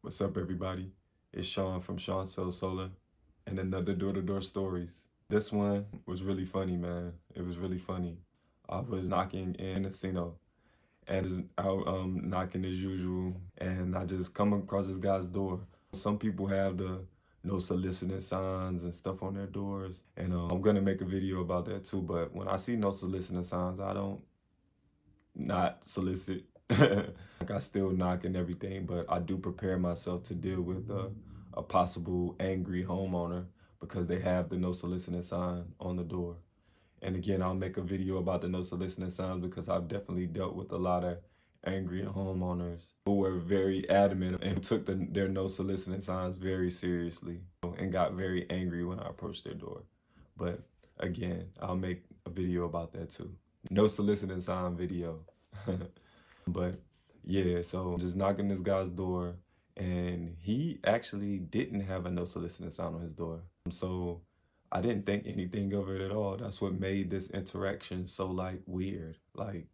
What's up, everybody? It's Sean from Shawnsellssolar and another DoorToDoor stories. This one was really funny, man. It was really funny. I was knocking in a casino and just out knocking as usual, and I just come across this guy's door. Some people have the no soliciting signs and stuff on their doors, and I'm gonna make a video about that too. But when I see no soliciting signs, I don't not solicit. Like I still knock and everything, but I do prepare myself to deal with a possible angry homeowner because they have the no soliciting sign on the door. And again, I'll make a video about the no soliciting signs because I've definitely dealt with a lot of angry homeowners who were very adamant and took their no soliciting signs very seriously and got very angry when I approached their door. But again, I'll make a video about that too. No soliciting sign video. But yeah, so I'm just knocking this guy's door, and he actually didn't have a no soliciting sign on his door. So I didn't think anything of it at all. That's what made this interaction so like weird. Like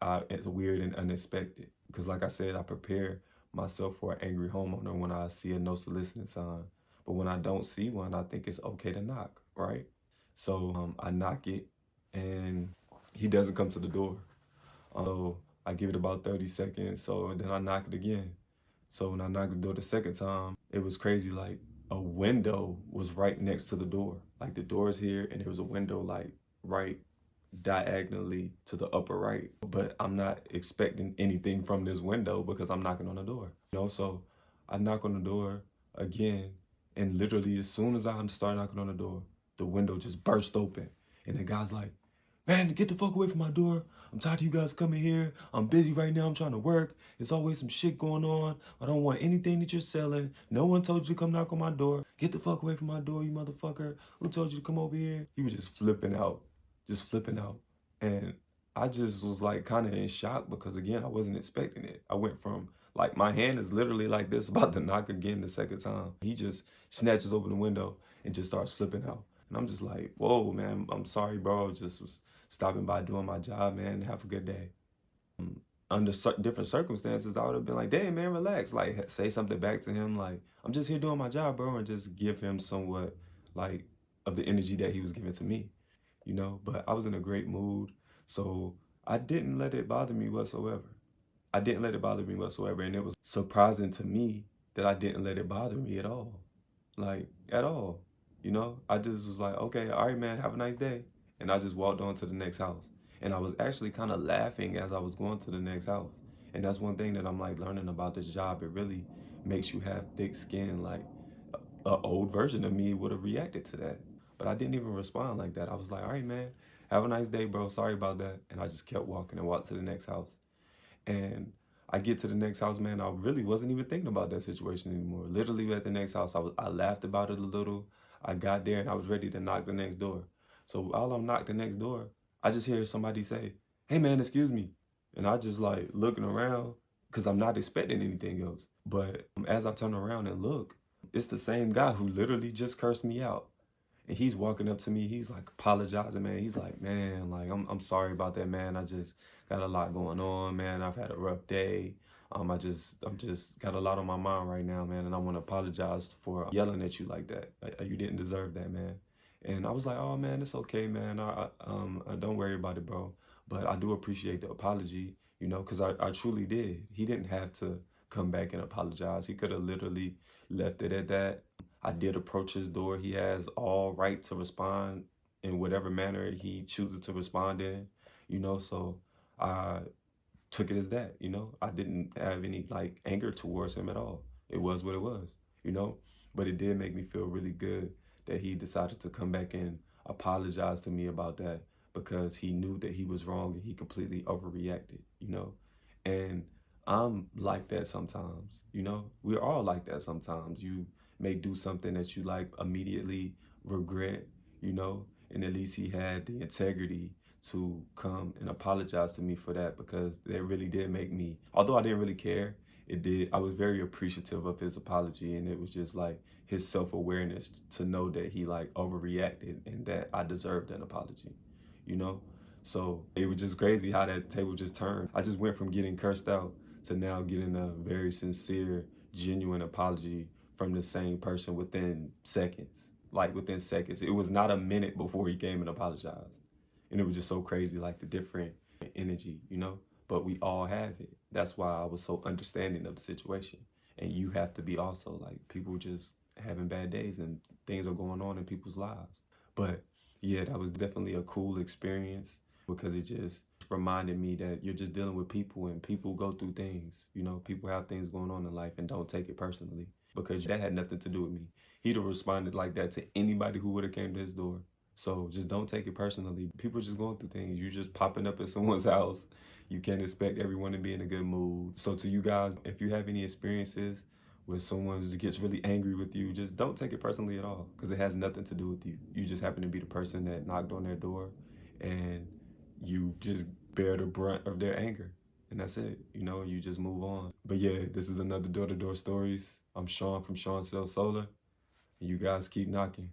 it's weird and unexpected. Because like I said, I prepare myself for an angry homeowner when I see a no soliciting sign. But when I don't see one, I think it's okay to knock, right? So I knock it, and he doesn't come to the door. So I give it about 30 seconds, so then I knock it again. So when I knocked the door the second time, it was crazy, like a window was right next to the door. Like the door is here, and there was a window like right diagonally to the upper right. But I'm not expecting anything from this window because I'm knocking on the door. So I knock on the door again, and literally as soon as I start knocking on the door, the window just burst open. And the guy's like, "Man, get the fuck away from my door. I'm tired of you guys coming here. I'm busy right now. I'm trying to work. There's always some shit going on. I don't want anything that you're selling. No one told you to come knock on my door. Get the fuck away from my door, you motherfucker. Who told you to come over here?" He was just flipping out. And I just was like kind of in shock because, again, I wasn't expecting it. I went from like my hand is literally like this, about to knock again the second time. He just snatches open the window and just starts flipping out. And I'm just like, whoa, man, I'm sorry, bro. I just was stopping by doing my job, man. Have a good day. Under different circumstances, I would have been like, damn, man, relax. Like, say something back to him. Like, I'm just here doing my job, bro. And just give him somewhat, like, of the energy that he was giving to me, But I was in a great mood. So I didn't let it bother me whatsoever. And it was surprising to me that I didn't let it bother me at all. Like, at all. I just was like, okay, all right, man, have a nice day. And I just walked on to the next house. And I was actually kind of laughing as I was going to the next house. And that's one thing that I'm like learning about this job. It really makes you have thick skin. Like an old version of me would have reacted to that. But I didn't even respond like that. I was like, all right, man, have a nice day, bro. Sorry about that. And I just kept walking and walked to the next house. And I get to the next house, man, I really wasn't even thinking about that situation anymore. Literally at the next house, I laughed about it a little. I got there and I was ready to knock the next door. So while I'm knocking the next door, I just hear somebody say, "Hey, man, excuse me." And I just like looking around because I'm not expecting anything else. But as I turn around and look, it's the same guy who literally just cursed me out. And he's walking up to me. He's like apologizing, man. He's like, "Man, like I'm sorry about that, man. I just got a lot going on, man. I've had a rough day. I'm just got a lot on my mind right now, man. And I want to apologize for yelling at you like that. You didn't deserve that, man." And I was like, "Oh, man, it's okay, man. I don't worry about it, bro. But I do appreciate the apology, because I truly did. He didn't have to come back and apologize. He could have literally left it at that. I did approach his door. He has all right to respond in whatever manner he chooses to respond in, so I took it as that, I didn't have any like anger towards him at all. It was what it was, but it did make me feel really good that he decided to come back and apologize to me about that because he knew that he was wrong and he completely overreacted, and I'm like that sometimes, we're all like that sometimes. You may do something that you like immediately regret, and at least he had the integrity to come and apologize to me for that because that really did make me, although I didn't really care, I was very appreciative of his apology, and it was just like his self-awareness to know that he like overreacted and that I deserved an apology, So it was just crazy how that table just turned. I just went from getting cursed out to now getting a very sincere, genuine apology from the same person within seconds. Like within seconds. It was not a minute before he came and apologized. And it was just so crazy, like the different energy, you know? But we all have it. That's why I was so understanding of the situation. And you have to be also, like, people just having bad days and things are going on in people's lives. But yeah, that was definitely a cool experience because it just reminded me that you're just dealing with people and people go through things. You know, people have things going on in life and don't take it personally because that had nothing to do with me. He'd have responded like that to anybody who would have came to his door. So just don't take it personally. People are just going through things. You're just popping up at someone's house. You can't expect everyone to be in a good mood. So to you guys, if you have any experiences where someone just gets really angry with you, just don't take it personally at all because it has nothing to do with you. You just happen to be the person that knocked on their door and you just bear the brunt of their anger. And that's it, you know, you just move on. But yeah, this is another Door-to-Door Stories. I'm Sean from Shawnsellssolar, and you guys keep knocking.